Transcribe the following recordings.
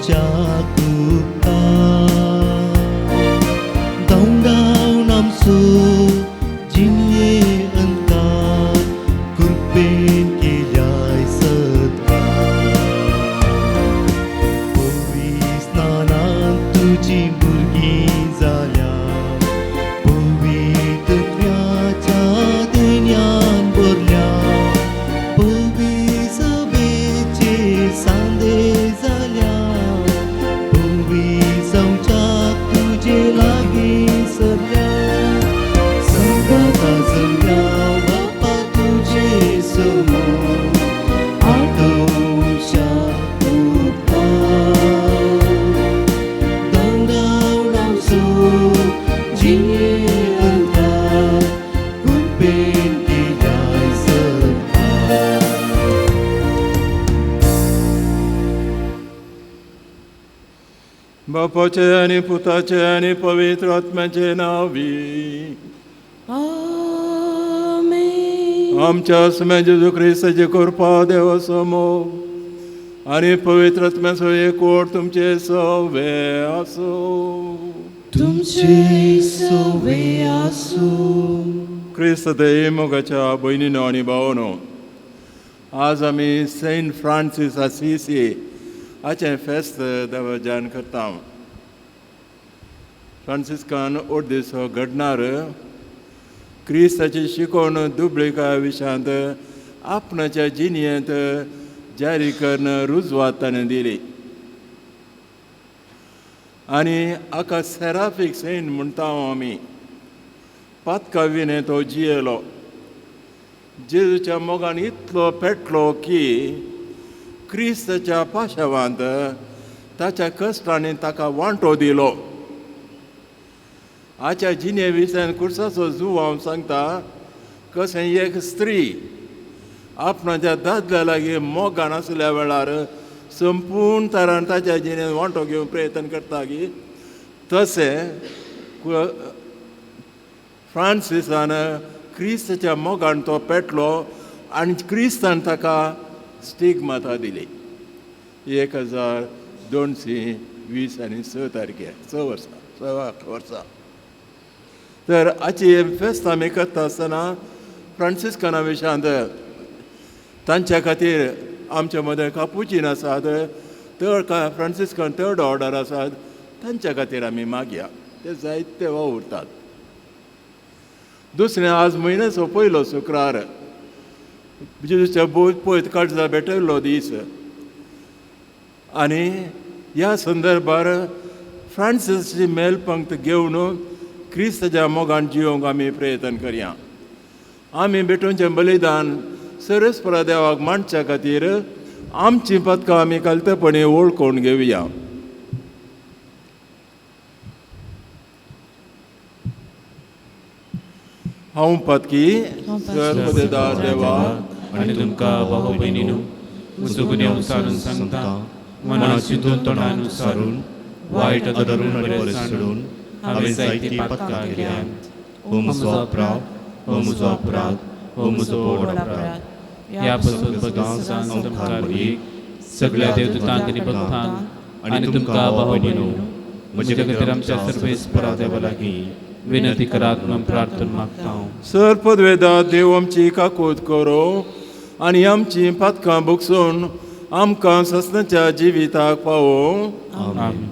Jakuta Daun daun nam su Jinye anta Kurpen kilai setka Povis nanan tuji burgi zalya Povit tvyacha dunyan borल्या Povis abece sande zalya Povis auchak tuje lagi serya Sagata zalya bapa tuje semua Adon syakuta Daun daun nam su Jinye anta Kurpen kilai serta बापाचे आणि पुताचे आणि पवित्र आत्म्याचे नावी आमेन. आमच्या आत्म्या जेजू ख्रिस्ताची कृपा देवासमोर आणि पवित्र आत्म्याचो एकवट तुमचे सवे असो. तुमचे सवे आसो. क्रिस्त मोगाच्या बहिणीनो आणि भावानो, आज आमी सेंट फ्रांसीस असिसी हाचें फेस्त देवाजान करता. फ्रांसिस्कान ओट दीस घडणार क्रिस्ताची शिकवण दुबळेका विशयांत आपणाच्या जिणेंत जारी करून रुजवात ताणें दिली. आनी हाका सेराफीक सेंट म्हणटा आमी. पातकाविने तो जियेलो. जेजूच्या मोगान इतलो पेटलो की क्रिस्ताच्या पाशवांत ताच्या कश्टांनी ताका वांटो दिलो. हाच्या जिणे विशयान कुर्साचो जूव हांव सांगता. कशें एक स्त्री आपणाच्या दादल्या लागीं मोगान आसल्या वेळार संपूर्ण तरान ताच्या जिणेंत वांटो घेवंक प्रयत्न करता की तशें फ्रांसिसान क्रिस्ताच्या मोगान तो पेटलो आनी क्रिस्तान ताका स्टिग्माता दिली. 1226 तारखेर 6 वर्सां. तर हाची फेस्त आमी करता आसतना फ्रांसिस्काना विशयांत तांच्या खातीर आमच्या मदें कापुचीन आसात, फ्रांसिस्कान थर्ड ऑर्डर आसात, तांच्या खातीर आमी मागया. ते जायते वावुरतात. दुसरें, आज म्हयन्याचो पयलो शुक्रार जेजूच्या पयत काळजा भेटयल्लो दीस. आनी ह्या संदर्भार फ्रांसिसाची मेलपंक्त घेवन क्रिस्ताच्या मोगान जियोंक आमी प्रयत्न करया. आमी भेटोवचें बलिदान सरस्परा देवाक मांडच्या खातीर आमची पदकां आमी कलतेपणी वळखून घेवया. हांव पदकी सर्वदेदार देवा आनी तुमकां भाव भयणीनो, म्हजो गुन्यांव विचारून सांगता. मना चिंतून तोंडान विचारून वायट धरून बरें सोडून हांवें जायती पातकां केल्यात. हो म्हजो अपराध, हो म्हजो अपराध, हो म्हजो व्हड अपराध. ह्या पासून भगवान तुमकां सगळ्या देवदूतांक आनी भक्तांक आनी तुमकां भाव भयणीनो, म्हजे खातीर आमच्या सर्वेस्परा देवा लागीं विनंती करात म्हूण प्रार्थना मागता. सर्पद्वेदा देव आमची काकूत करो आनी आमची पातकां भोगसून आमकां ससनाच्या जिविताक पावो. आमीन.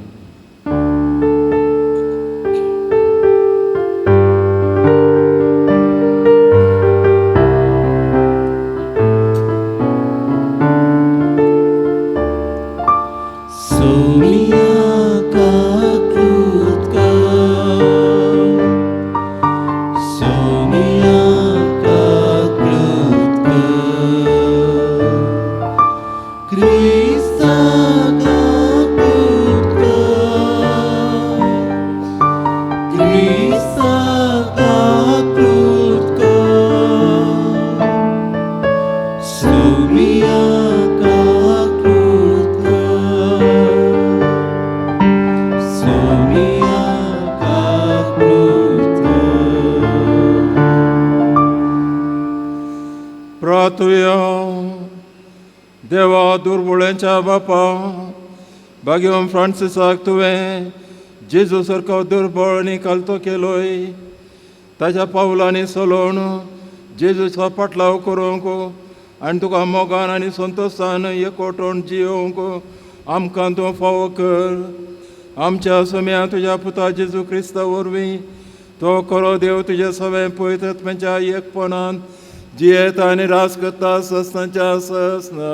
देवा दुर्बळांच्या बापा, भाग्यवान फ्रांसिसाक तुवें जेजू सारको दुर्बळ आनी कालतो केलोय. ताच्या पावलांनी चलोवन जेजूचो पाटलाव करूंक आनी तुका मोगान आनी संतोशान एकवटून जियोंक आमकां तूं फावो कर. आमच्या सुम्या तुज्या पुता जेजू क्रिस्ता वरवीं तो खरो देव तुजे सगळें पवित्र आत्म्याच्या एकपणान जियेता आनी रास करता सस्तांच्या सस्ना.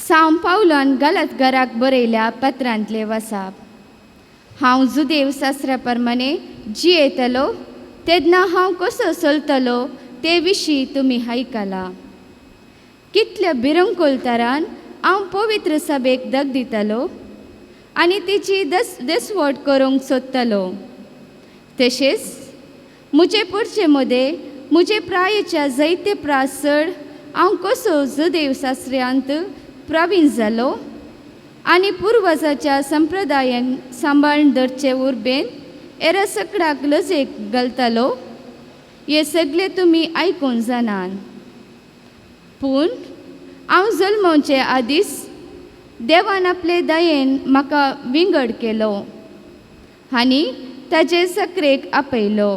सांव पावलान गलत घराक बरयल्या पत्रांतले वसाप. हांव जुदेव शास्त्रा प्रमाणे जियेतलो तेन्ना हांव कसो चलतलो ते विशीं तुमी आयकला. कितल्या भिरंकूल तरान हांव पवित्र सभेक दग दितलो आनी तिची देसवट करूंक सोदतलो. तशेंच म्हजे पुढचे मदें म्हजे प्रायेच्या जायते प्रास चड हांव कसो जुदेव शास्त्र्यांत प्रवीण जालो आनी पुर्वजाच्या संप्रदायान सांबाळून धरचे उर्बेन एरा सकडाक लजेक घालतलो हे सगळे तुमी आयकून जाणान. पूण हांव जल्मोवचे आदीस देवान आपले दयेन म्हाका विंगड केलो आनी ताचे सक्रेक आपयलो.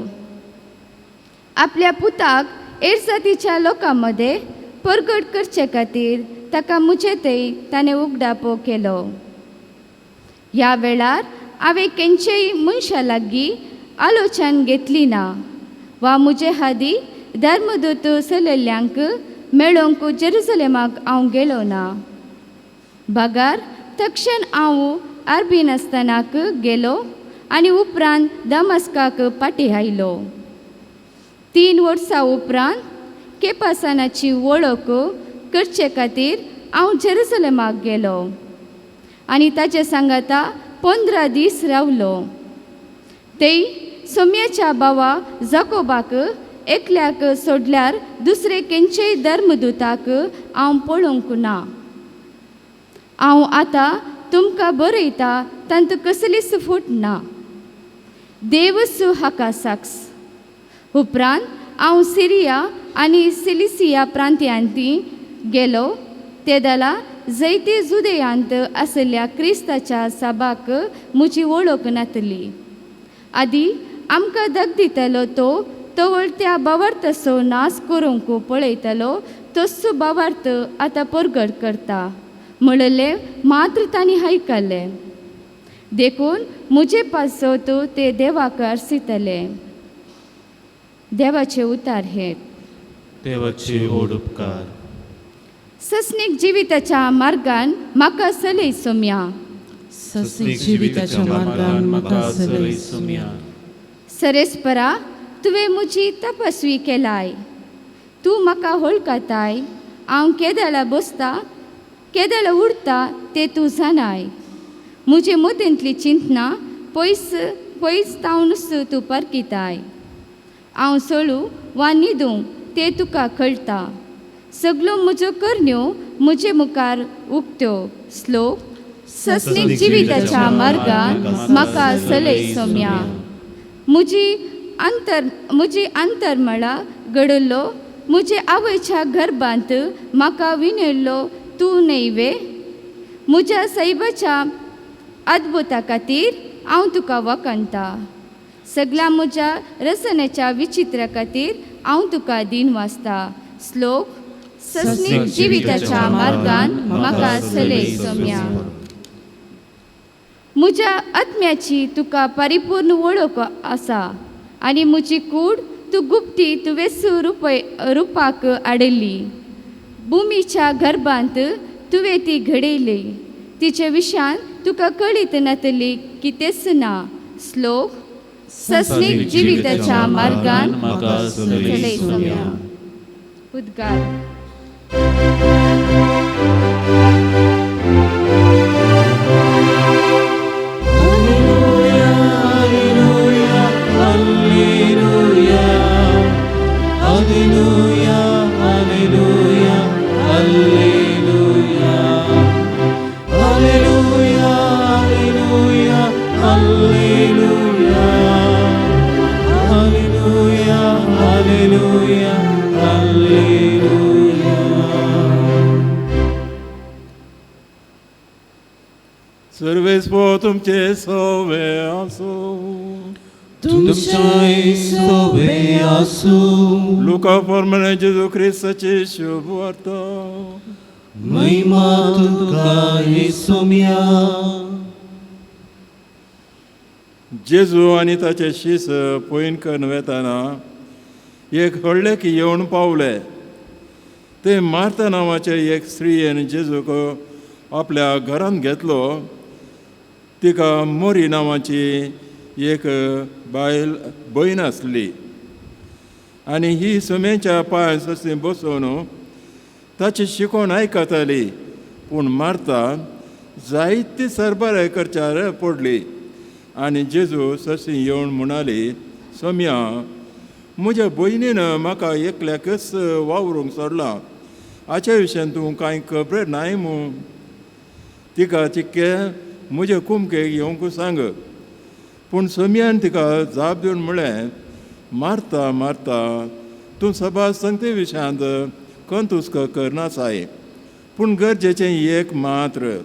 आपल्या पुताक एरजातीच्या लोकां मदें परगट करचे खातीर ताका मुचे थंय ताणें उगडापो केलो. ह्या वेळार हांवें खंयचेय मनशा लागीं आलोचन घेतली ना वा म्हजे हादी धर्मदूत चलयल्ल्यांक मेळोवंक जेरुसलेमाक हांव गेलो ना. भागार तक्षण हांव अरबीन आसतनाक गेलो आनी उपरांत दमस्काक पाटी आयलो. 3 वर्सां उपरांत केपासानाची वळख करचे खातीर हांव जेरुसलेमाक गेलो आनी ताचे सांगाता 15 दीस रावलो. थंय सोम्याच्या भावा जाकोबाक एकल्याक सोडल्यार दुसरे खंयचेय धर्मदूताक हांव पळोवंक ना. हांव आतां तुमकां बरयता तांत कसलीच फूट ना. देवच हाका साक्ष. उपरांत हांव सिरिया आनी सिलिसिया प्रांत्यांनी गेलो तेदला जायते जुदेयांत आसल्या क्रिस्ताच्या सभाक म्हजी वळख नातली. आदी आमकां दग दितलो तो तवळ त्या भावार्थाचो नाश करूंक पळयतलो तसो भावार्थ आतां परगट करता म्हणलें मात्र तांणी आयकलें. देखून म्हजे पासत ते देवाक आर्सितले. देवाचे उतार हे. देवाचे ओड उपकार. सस्नीक जिविताच्या मार्गान म्हाका चलय सोम्या. सस्नीक जिविताच्या मार्गान म्हाका चलय सोम्या. सरेस्परा तुवें म्हजी तपासवी केलाय. तूं म्हाका वळखताय. हांव केदाळा बसता केदाळा उरता ते तूं जाणाय. म्हजे मतींतली चिंतना पयस तावनूच तूं परकिताय. हांव चलूं वा न्हिदूं ते तुका कळटा. सगळ्यो म्हज्यो करण्यो म्हजे मुखार उक्त्यो. श्लोक. सस्नीक जिविताच्या मार्गान म्हाका चलय सोम्या. म्हजी अंतर्मळा घडलो म्हजे आवयच्या गर्भांत म्हाका विणयल्लो तूं नैवे. म्हज्या सैबाच्या अद्भुता खातीर हांव तुका वखणटा. सगळ्या म्हज्या रचनेच्या विचित्रा खातीर हांव तुका दिनवासता. श्लोक. सस्नीक जिविताच्या मार्गान म्हाका चलय सोम्या. म्हज्या आत्म्याची तुका परिपूर्ण वळख आसा आनी म्हजी कूड तूं गुप्ती तुवें रुपाक हाडली. भुमीच्या गर्भांत तुवें ती घडयली. तिचे विशयान तुका कळीत नातली की तेच ना. श्लोक. सस्नीक जिविताच्या मार्गान म्हाका चलय सोम्या. उद्गार. Hallelujah, hallelujah, hallelujah, सर्वेस्पो तुमचे सोवे आसूं. तुमचे सोवे आसूं. लुका फॉर्मने जेजू ख्रिस्ताची शुभ वार्ता. महिमा तुका येसुम्या. जेजू आनी ताचे शीस पयन करून वेताना एक व्हडलेक येवन पावले. ते मार्ता नांवाचे एक स्त्रीयेन जेजूक आपल्या घरांत घेतलो. तिका मोरी नांवाची एक बायल भयण आसली आनी ही सुमेच्या पांय सशी बसून ताची शिकोवन आयकताली. पूण मार्ता जायती सरबराय करच्यार पडली आनी जेजू सशी येवन म्हणाली, सोम्या, म्हज्या भयणीन म्हाका एकल्याकच वावरूंक सोडलां. हाच्या विशयान तूं कांय खबर नाय म्हूण. तिका चिक्के म्हजे कुमकेक येवंक सांग. पूण सोम्यान तिका जाप दिवन म्हळें, मारता मारता, तूं सभास संगते विशयांत कंतुस्क करनासाय. पूण गरजेचें एक मात्र.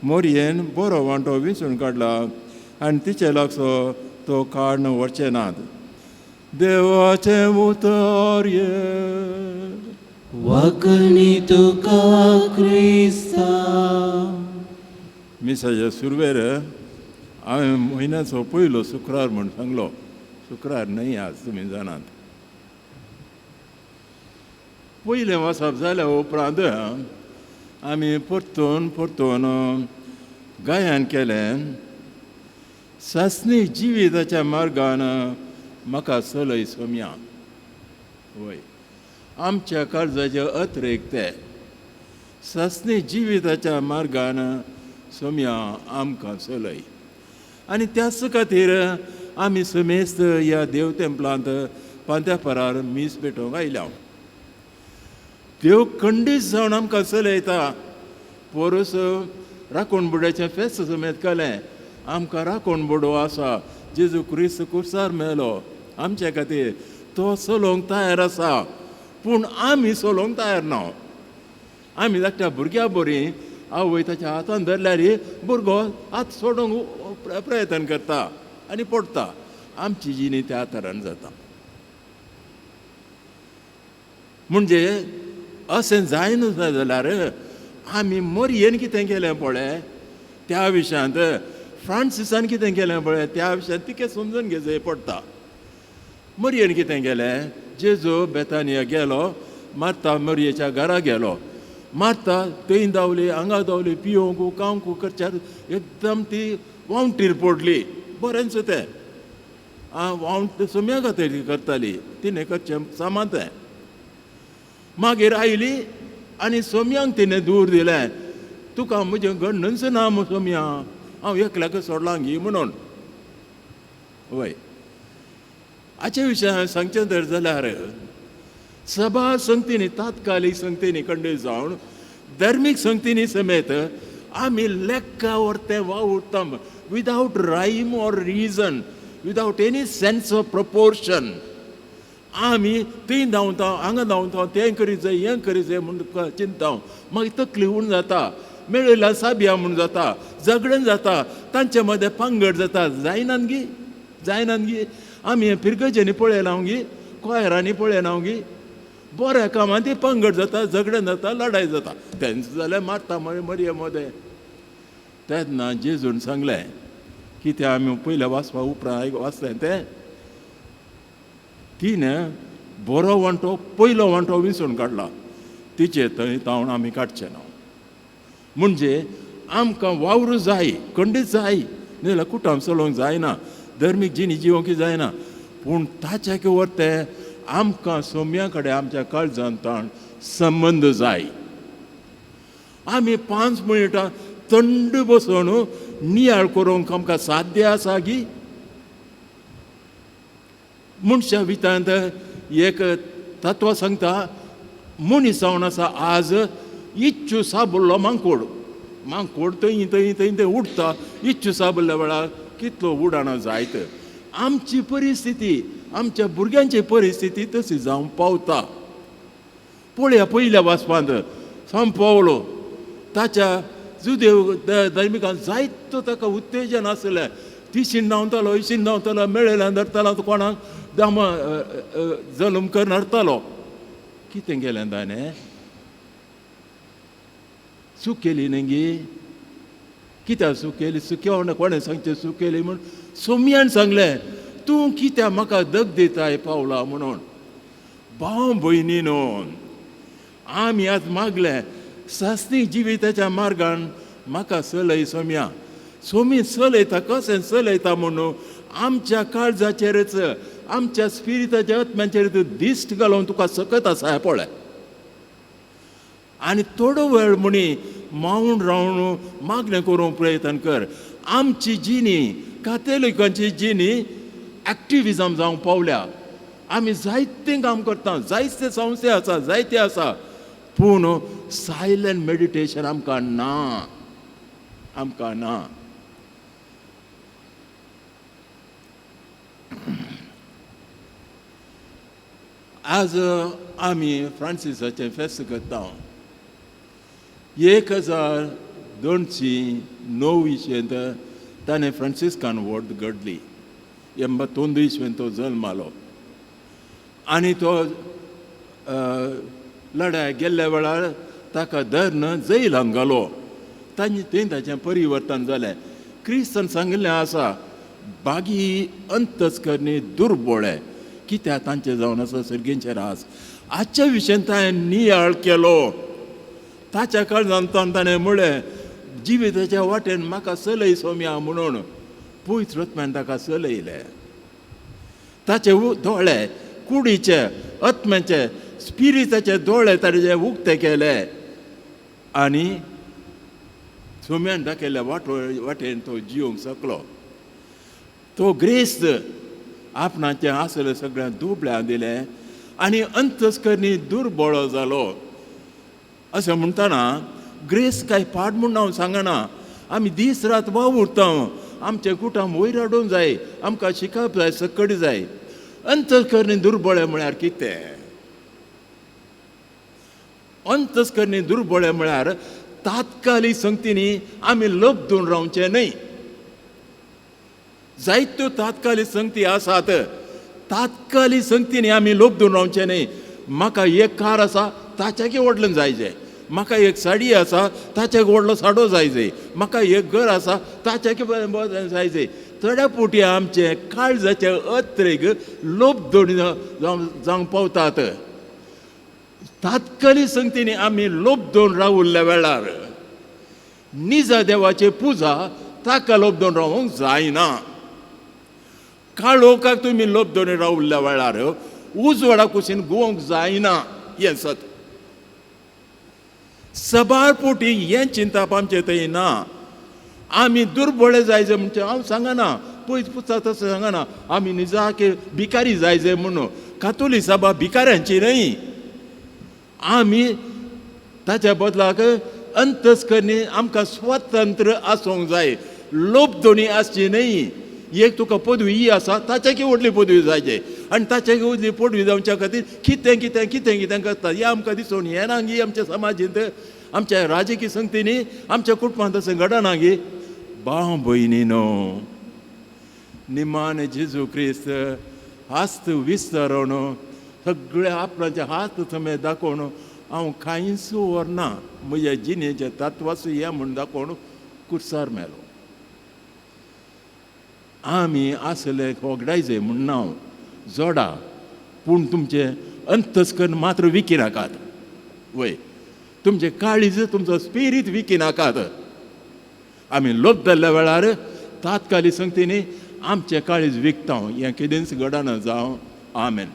मोरयेन बरो वांटो विंचून काडला आनी तिचे लागसो तो काडून व्हरचे नात. देवाचें उतर वखणी तुका क्रिस्ता. मिसाच्या सुरवेर हांवें म्हयन्याचो पयलो शुक्रार म्हूण सांगलो. शुक्रार न्हय आज, तुमी जाणात. पयलें वचप जाल्या उपरांत आमी परतून गायन केलें, सासणी जिविताच्या मार्गान म्हाका चलय सोम्या. वय, आमच्या काळजाचे अतिरेक ते सासणी जिविताच्या मार्गान सोम्या आमकां चलय. आनी त्याच खातीर आमी समेस्त ह्या देव तेंपलांत पांत्यापरार मीस पेटोवंक आयल्या. देव खंडीत जावन आमकां चलयता. पोरस राखणबुड्याचें फेस्त समेत केलें. आमकां राखणबुडो आसा, जेजू क्रिस्त कुर्सार मेलो आमचे खातीर. तो चलोवंक तयार आसा, पूण आमी चलोवंक तयार ना. आमी धाकट्या भुरग्या बरी आवय ताच्या हातान धरल्यार भुरगो हात सोडूंक प्रयत्न करता आनी पडटा. आमची जिणी त्या तरान जाता. म्हणजे अशें जायना जाल्यार आमी मोरयेन कितें केलें पळय त्या विशयांत, फ्रांसिसान कितें केलें पळय त्या विशयांत तिके समजून घेवचें पडटा. मोरयेन कितें केलें, जेजू बेतानिया गेलो, मार्ता मोरयेच्या घरा गेलो. मार्ता थंय धांवली, हांगा धांवली, पियोंकू खावंकू करच्यार एकदम ती वावंटीर पडली. बरेंच तें वावंट सोम्या खातीर करताली, तिणें करचें सामान तें. मागीर आयली आनी सोम्यांक तिणें दूर दिलें. तुका म्हजें गणनच ना सोम्या, हांव एकल्याक सोडलां गी म्हणून. वय, हाचे विशयान सांगचें तर जाल्यार सभा संगतींनी, तात्कालीक संगतींनी खंडीत जावन धर्मीक संगतींनी समेत आमी लेक्का व्हरतें वावुरता without rhyme or reason, without any sense of proportion. आमी थंय धांवता, हांगा धांवता, तें करीत जाय, हें करीत जाय म्हूण चिंता. मागीर तकली उण जाता, मेळयला साबिया म्हूण जाता, झगडण जाता, तांचे मदें पांगड जाता. जायनान गी. आमी हें पिरगजेनी पळयलां गी, कोयरांनी पळयलां गी. बऱ्या कामां ती पंगड जाता, झगडण जाता, लढाय जाता. तेंच जाल्यार मारता मरये मदें. तेन्ना जेजून सांगलें, कितें आमी पयल्या वाचपा उपरांत वाचलें तें, तिणें बरो वांटो, पयलो वांटो विंचून काडला. तिचे थंय तावन आमी काडचे ना. म्हणजे आमकां वावरूं जाय, खंडीत जाय, नाजाल्यार कुटाम चलोवंक जायना, धर्मीक जिणी जिवोवंक जायना. पूण ताचे व्हरतें आमकां सोम्या कडेन आमच्या काळजांत संबंद जाय. आमी 5 मिनटां थंड बसून नियाळ करूंक आमकां साध्य आसा गी? मनशा भितर एक तत्व सांगता, मनीस जावन आसा आज इच्छु साबुल्लो मांकोड. मांकोड थंय थंय थंय थंय उडटा. इच्छु साबुल्ल्या वेळार कितलो उडाणा जायत. आमची परिस्थिती, आमच्या भुरग्यांची परिस्थिती तशी जावं पावता. पळया पयल्या वाचपांत सान पावलो ताच्या जुदेव धर्मिकान जायतो ताका उत्तेजन आसलें ती शिंडावतालो ही शिंडावतालो मेळयल्यान धरतालो कोणाक दाम जलम करून हाडटालो कितें गेलें ताणें चूक केली न्ही कित्याक चूक केली चुक्या कोणें सांगचें चूक केली म्हूण सोमयान सांगलें तूं कित्याक म्हाका दग दिताय पावला म्हणून भाव भयणीनो आमी आज मागलें सासणीक जिविताच्या मार्गान म्हाका चलय सोम्या सोमी चलयता कशें चलयता म्हणून आमच्या काळजाचेरच आमच्या स्पिरिताच्या आत्म्याचेर दिश्ट घालून तुका सकत आसा हें पळय आनी थोडो वेळ म्हणी मावून रावन मागणें करूंक प्रयत्न कर आमची जिणी काथोलिकांची जिणी एक्टिविजम जावंक पावल्या आमी जायतें काम करता जायते संस्थे आसा जायते आसा पूण सायलंट मेडिटेशन आमकां ना आज आमी फ्रांसिसाचें फेस्त करता 1209 ताणें फ्रांसिस्कान वोर्ड घडली 82 तो जल्मालो आनी तो लढाय गेल्ल्या वेळार ताका धर्न जैलांत घालो थंय ताचें परिवर्तन जालें क्रिस्तान सांगिल्लें आसा बागी अंतस्करणी दुर्बोळे कित्याक तांचें जावन आसा सर्गेंचेर रास आजच्या विशयान ताणें नियाळ केलो ताच्या काळजांत ताणें म्हळें जिविताच्या वाटेन म्हाका चलय सोम्या म्हणून पवित्र आत्म्यान ताका चलयलें ताचे दोळे कुडीचे आत्म्याचे स्पिरिताचे दोळे ताचे उक्ते केले आनी सोम्यान दाखयल्ल्या वाटेन तो जिवंक शकलो तो ग्रेस्त आपणाचें आसलें सगळ्यांक दुबळ्यां दिलें आनी अंतस्करणी दुर्बळो जालो अशें म्हणटाना ग्रेस काय पाड म्हूण हांव सांगना आमी दीस रात वावुरता आमचें कुटुंब वयर हाडूंक जाय आमकां शिकप जाय सकट जाय अंतस्करणी दुर्बळे म्हळ्यार कितें अंतस्करणी दुर्बळे म्हळ्यार तात्कालीक संगतींनी आमी लबदून रावचें न्हय जायत्यो तात्कालीक संगती आसात तात्कालीक संगतींनी आमी लबदून रावचें न्हय म्हाका एक कार आसा ताच्याकी व्हडलें जायचें म्हाका एक साडी आसा ताच्याक व्हडलो साडो जायचें म्हाका एक घर आसा ताच्याकी जायचें थोड्या पोटी आमचे काळजाचे अत्रेक लोभदोणी जावंक पावतात तात्कालीक संगतींनी आमी लोभदोन रावुल्ल्या वेळार निजा देवाची पुजा ताका लोभदोन रावूंक जायना काळोखाक तुमी लोभदोणी रावुल्ल्या वेळार उजवाडा कुशीन गुवोंक जायना हें सत सबार पोटी हें चिंतप आमचे थंय ना आमी दुर्बळे जायचे म्हणजे हांव सांगना पयस पुस्तक तसं सांगना आमी निजाके भिकारी जायचे म्हणून कातोलीक सभा भिकाऱ्यांची न्हय आमी ताच्या बदलाक अंतस्करणी आमकां स्वतंत्र आसूंक जाय लोभदोणी आसची न्हय एक तुका पदवी ही आसा ताच्याकी व्हडली पदवी जायचे आनी ताच्याकी व्हडली पदवी जावच्या खातीर कितें कितें कितें कितें करता हें आमकां दिसून येना गी आमच्या समाजींत आमच्या राजकीय संगतींनी आमच्या कुटुंबांत तशें घडना गी भाव भयणीनो निमाणे जेजू क्रिस्त हास्त विस्तारोवन सगळे आपणाचे हात थंय दाखोवन हांव कांयच व्हरना म्हज्या जिणेचें तत्वाच हें म्हूण दाखोवन कुर्सार मेलो आमी आसले वगडायचे म्हूण हांव जोडा पूण तुमचे अंतस्करण मात्र विकी नाकात वय तुमचे काळीज तुमचो स्पिरीट विकी नाकात आमी लोभ जाल्ल्या वेळार तात्कालीक संगतींनी आमचे काळीज विकता हें केदेंच घडना जावं आमेन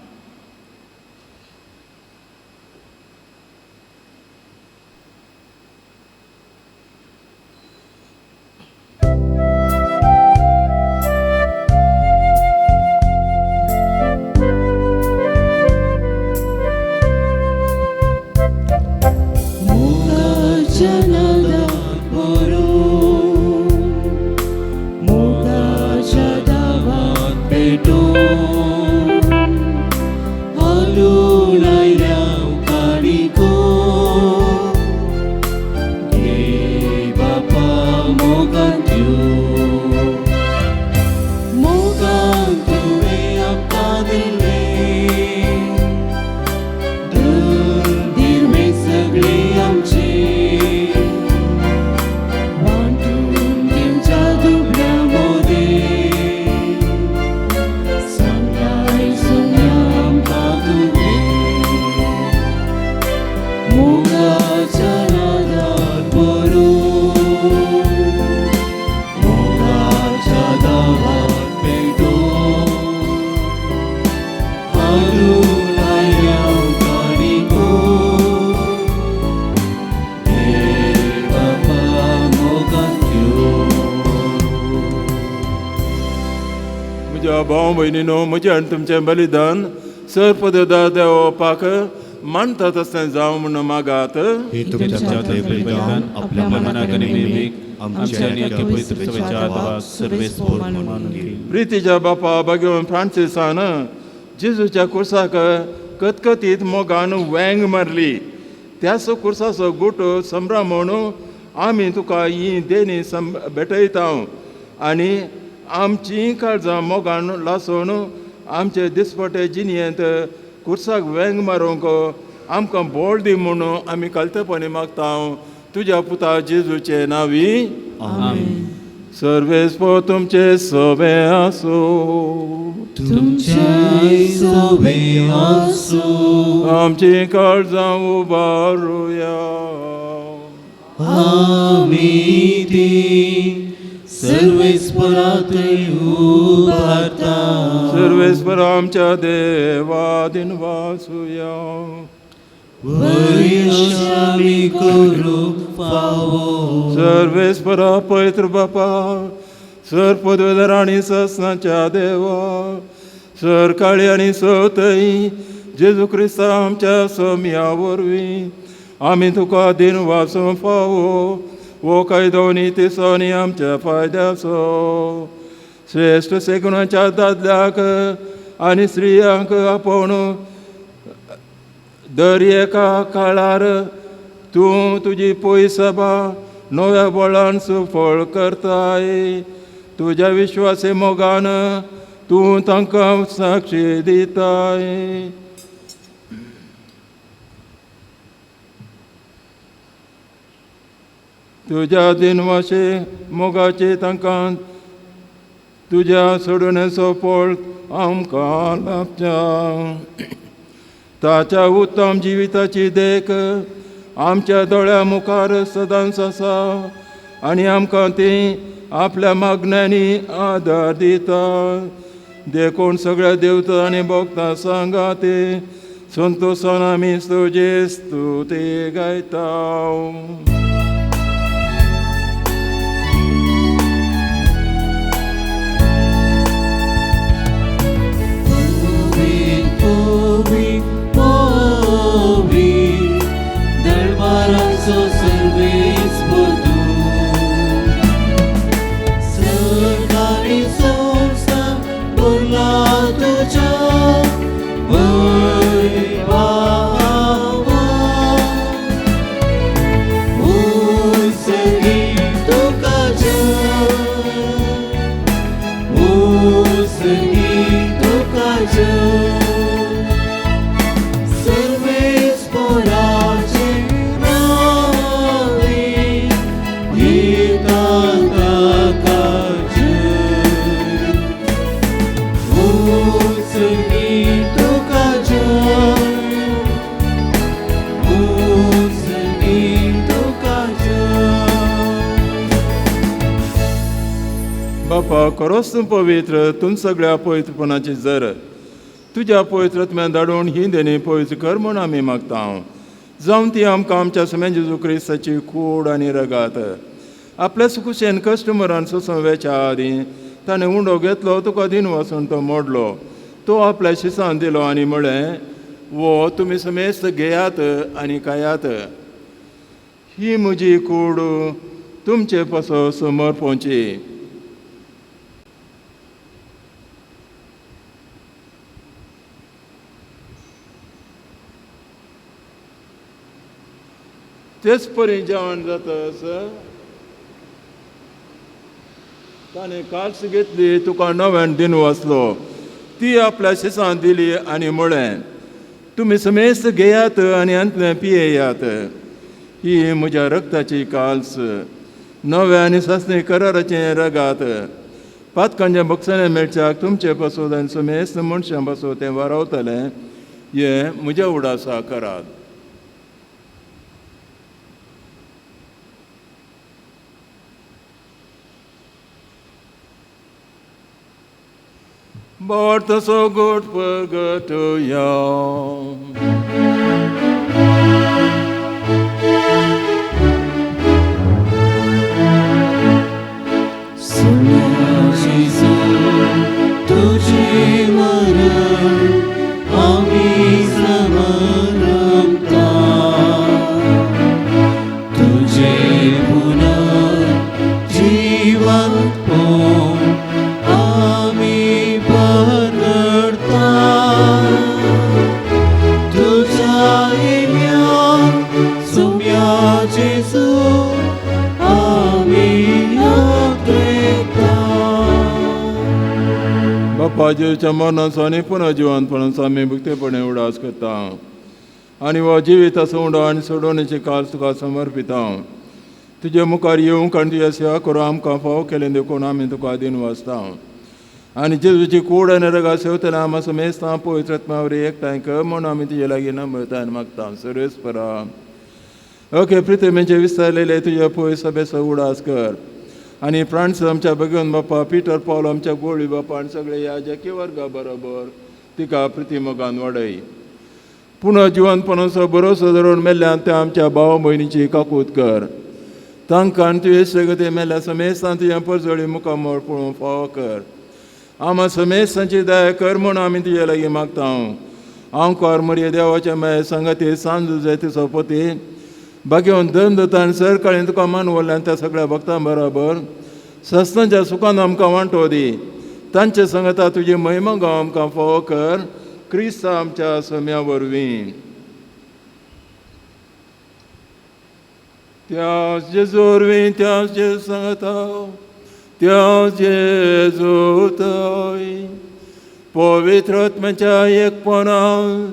भाव भयणीनो, म्हजें आनी तुमचें बलिदान सर्पददा देवपाक मानतात आसतना जावं म्हूण मागात. हे तुमच्या बलिदान आपल्या मनाक आनी नेमीक आमच्या आनी अख्खे पवित्र सभेच्या आत्माक सर्वेस्पोर मानून घेईल. प्रितीच्या बापा भगवान फ्रांसिसान जेजूच्या कुर्साक कतकतीत मोगान वेंग मारली. त्याच कुर्साचो गुटो संभ्रमून आमी तुका ही देणी भेटयता आनी आमची काळजां मोगान लासून आमचे दिसपटे जिणयेंत कुर्साक वेंग मारूंक आमकां बोळ दी म्हणून आमी कालतेपणी मागता तुज्या पुता जेजूचे नांवी. आमेन. सर्वेस्पो तुमचे सोबे आसूं. तुमचे सोबे आसूं. आमची काळजां उबारुया. आमी ती सर्वेस्परांत उबारता. सर्वेस्पर आमच्या देवा दिन वासुया. वैशामी करूंक फावो. सर्वेस्परा पवित्र बापा, सर पदवेदार आनी ससनाच्या देवा, सर काळी आनी सवतई जेजू क्रिस्ता आमच्या सोम्या वरवीं आमी तुका दिन वासूं फावो. वो कायदो नितीसोनी आमच्या फायद्याचो. श्रेश्ठ सेगुणाच्या दादल्याक आनी स्त्रियांक आपोवन दर एका काळार तूं तुजी पय सभा नव्या बळान सुफळ करताय. तुज्या विश्वासी मोगान तूं तांकां साक्षी दिताय. तुज्या दिनवाशे मोगाचे तांकां तुज्या सोडून सोपळ आमकां लाभच्या. ताच्या उत्तम जिविताची देख आमच्या दोळ्या मुखार सदांच आसा आनी आमकां ती आपल्या मागण्यांनी आदार दिता. देखून सगळ्या देवतां आनी भक्तां सांगा ते संतोशान आमी तुजे स्तुती गायता. दरबाराचो सर्वेस्पर तूं. सरकारी संस्था बोला तुज्या वैभवा. उसगी तुका जय. उसगी तुका जय. बापा खरोच तूं पवित्र, तूं सगळ्या पवित्रपणाची जर तुज्या पवित्रत्म्यान धाडून ही देणी पवित्र कर म्हूण आमी मागता. जावं ती आमकां आमच्या समेन जेजू क्रिस्ताची कूड आनी रगात आपल्या सुकुशेन कस्टमरान सोंसूं वेच्या आदीं ताणें उंडो घेतलो, तुका दिन वचून तो मोडलो. तो आपल्या शिसान दिलो आनी म्हळें, वो तुमी समेस्त घेयात आनी खायात. ही म्हजी कूड तुमचे पासो समोर पोवची. तेच परी जेवण जातस ताणें काल्स घेतली, तुका नव्यान दिन वाचलो. ती आपल्या शिसान दिली आनी म्हळें, तुमी समेस्त घेयात आनी अंतलें पियेयात. ही म्हज्या रक्ताची काल्स, नव्या आनी सासणी कराराचें रगात. पातकांच्या बक्षांनी मेळच्याक तुमचे पासून आनी समेस्त मनशां पासून तें वारावतलें. हें म्हज्या उडासा करात. But so good forgot to you. Jésus, तुझे Jesu आम्ही अद्वैता बाप्पा जेच्या मरणाचो आनी पुन्हा जिवंतपणाचो आमी मुक्तपणे उडास करता आनी हो जिवीत सोडो आनी सोडोवणेची काल तुका समर्पिता. तुजे मुखार येवंक आनी तुज्या सेवा करूं आमकां फाव केलें देखून आमी तुका आदीन वाचता आनी जेजूची कूड आनी रगा सेवतले आमी समेस्तां पवित्र आत्म्यावरी एकठांय कर म्हूण आमी तुजे लागीं नम्रताय आनी मागता. सर्वेस्परा ओके प्रिथमेचे विस्तारलेले तुज्या पळय सभेचो उडास कर आनी फ्रांस आमच्या भगिवन बाप्पा पीटर पॉल आमच्या गोळी बाप्पा आनी सगळे याजकी वर्गा बरोबर तिका प्रतिमोगान वाडय. पुन्हा जिवंतपणाचो बरोसो धरून मेल्ल्यान त्या आमच्या भाव भयणीची काकूत कर. तांकां आनी तुजे सगळे मेल्ल्या समेस्तां तुज्या परजोळी मुखामोळ पळोवंक फावो कर. आमा समेस्तांची दया कर म्हूण आमी तुजे लागीं मागता. हांव कोर मरिये देवाच्या माये संगती सांज जाय तिचो पती बागेवन धन दता आनी सरकाळी तुका मान व्हरल्यान त्या सगळ्या भक्तां बरोबर सस्तांच्या सुखान आमकां वांटो दी. तांचे संगता तुजी महिमा गांव आमकां फावो कर. क्रिस्ता आमच्या सोम्या वरवीं. त्या जेजू वरवीं त्या जेजू सांगता त्या जेजू थंय पवित्र आत्म्याच्या एकपणान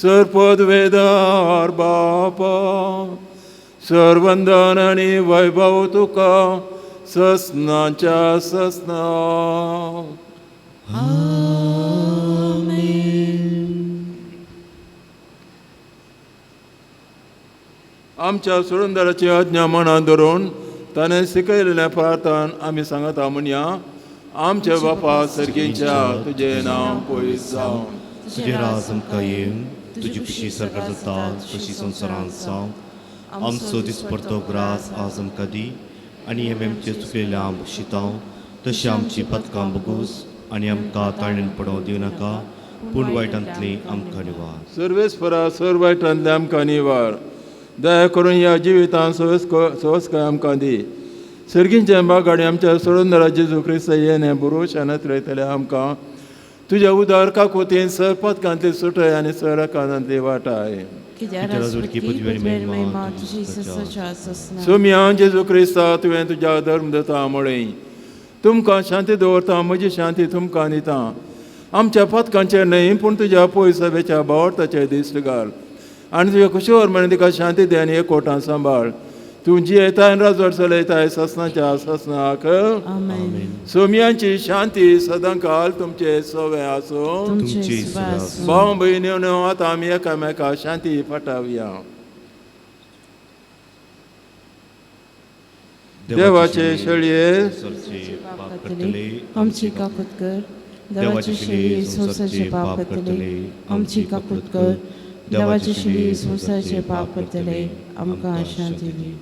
सरपद वेदार बापा सर्वंदन आनी वैभव तुका ससनाच्या ससना. आमच्या सुरंदराची आज्ञा मनात धरून ताणें शिकयलेल्या प्रार्थन आमी सांगता म्हणया. आमचे बापा सर्गेच्या तुजें नांव पयस जावं. तुजें राज आमकां येवं. तुजी खुशी सरकार जाता तशी संवसारांत जावं. आमचो दिसपडतो ग्रास आज आमकां दी आनी आमचे चुकलेल्या आम शिताव तशी आमची पथकां बगूस आनी आमकां ताळणेन पडोवं दिवं नाका पूण वायटांतली आमकां निवार. सर्वेस्परा सर वायटांतले आमकां निवार. दया करून ह्या जिवितांत सवस्काय आमकां दी. सर्गींचे बागाडी आमच्या सुरंदरा जेजू क्रिस्त येणे बुरोशानत रयतले आमकां तुज्या उदार काकुतीन सर पथकांतली सुटय आनी सर कानांतली वाटाय. सोम्या जेजू क्रिस्ता तुवें तुज्या धर्म दता मळय. तुमकां शांती दवरता म्हजी शांती तुमकां दिता. आमच्या पथकांचेर न्हय पूण तुज्या पळय सभेच्या भावार्थाचेर दिश्ट घाल आनी तुज्या खुशेवर म्हण तिका शांती दे आनी एकवटान सांबाळ. तूं जी येताय राजवट चलयताय ससनाच्या ससनाक. सोम्यांची शांती सदां काल तुमचे सवे आसूं. भाव भयण्यो आतां आमी एकामेका शांती फाटावया. देवाचे शेळये आमची काकूत कर. देवाची शेळये संवसाराचे पाप करतले आमची काकूत कर. देवाची शेळये संवसाराचे पाप करतले आमकां शांती दी.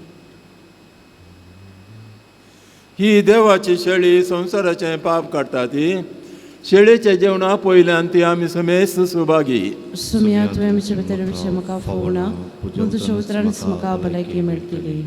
ही देवाची शेळी संवसाराचें पाप काडटा ती शेळयेच्या जेवणा पयल्यान ती आमी समेस्त सुभागी. सुम्या तुवें आमचे भितर विशय म्हाका फोवना पूण तुज्या उतरांच म्हाका भलायकी मेळटली.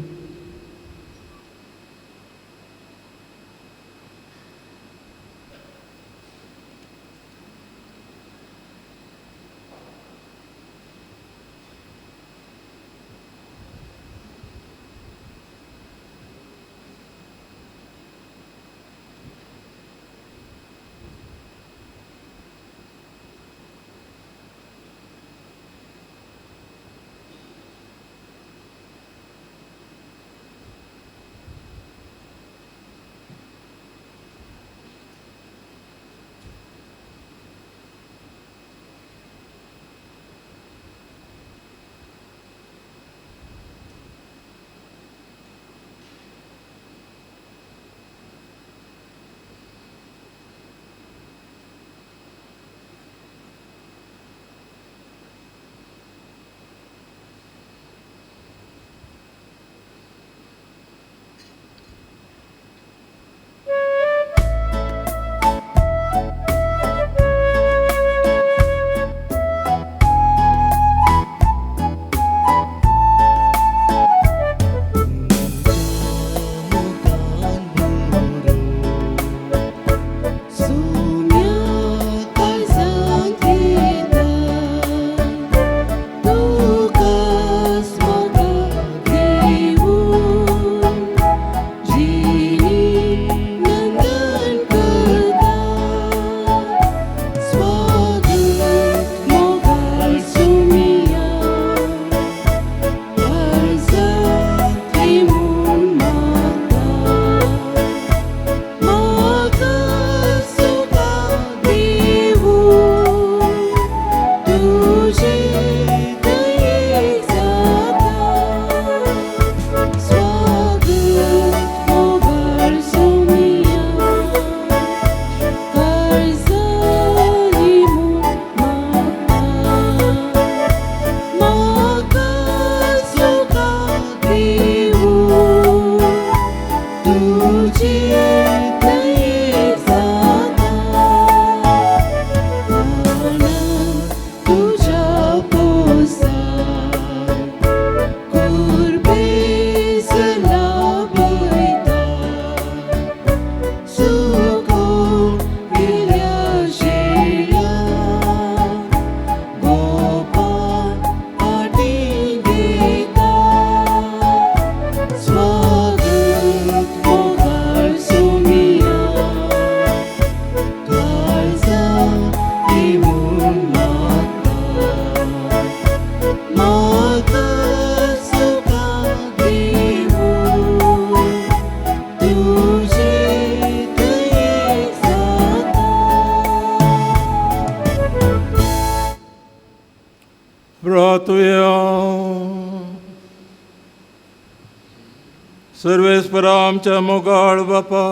सर्वेस्परा आमच्या मोगाळ बापा,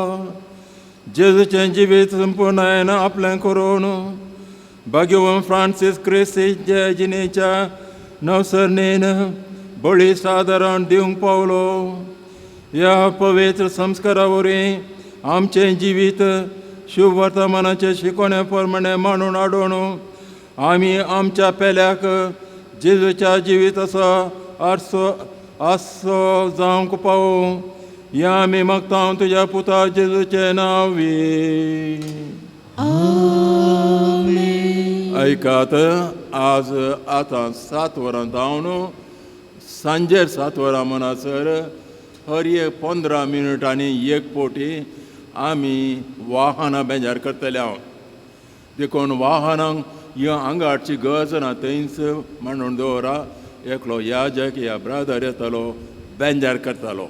जेजूचें जिवीत संपूर्णायेन आपलें करून भाग्यवान फ्रांसीस क्रिस्ती जे जिणेच्या नवसरणेन बळी सादारण दिवंक पावलो. ह्या पवित्र संस्कारा वरवीं आमचें जिवीत शुभ वर्तमानाचे शिकवणे प्रमाणे मांडून हाडून आमी आमच्या पेल्याक जेजूच्या जिविताचो आसो जावंक पावूं. हें आमी मागता तुज्या पुता जेजूचे नांवी. ऐकात, आज आतां 7 वरां जावन सांजेर 7 वरां म्हणसर हर एक 15 मिनटांनी एक पोटी आमी वाहनां बेजार करतले. हांव देखून वाहनांक ह्यो आंगारची गरज ना, थंयच मांडून दवरा. एकलो याजक या ब्रादर येतालो, बेजार करतालो.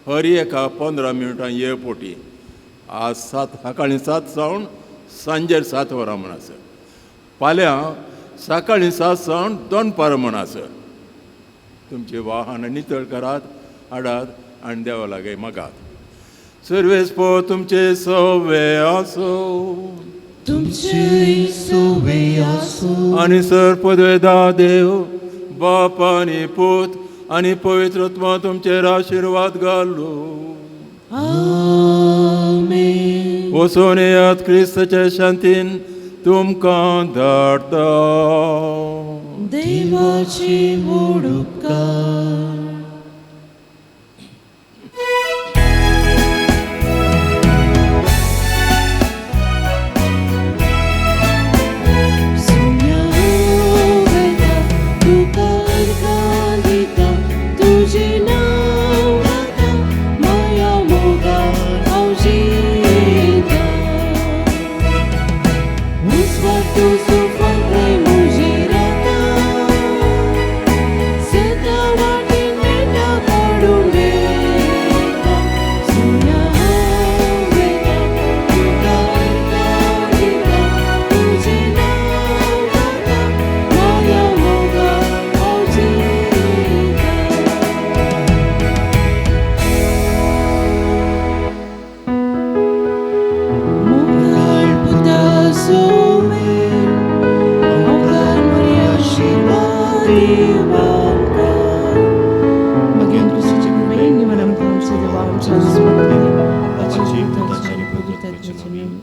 हर एका 15 मिनटां एक पोटी. आज सकाळीं 7 सावन सांजेर 7 वरां म्हणसर. फाल्यां सकाळीं 7 सावन दनपार म्हणसर. तुमची वाहनां नितळ करात, हाडात आनी देवा लागीं मागात. सर्वेस्पो तुमचे सवे आसो, तुमचे सोवे आसो. आनी सर पदवेदा देव बाप आनी पूत आनी पवित्र आत्मा तुमचेर आशिर्वाद घालू. आमेन. वचून येयात, क्रिस्ताचे शांतीन तुमकां धाडटा. देवाची व्हड उपकार. Amen.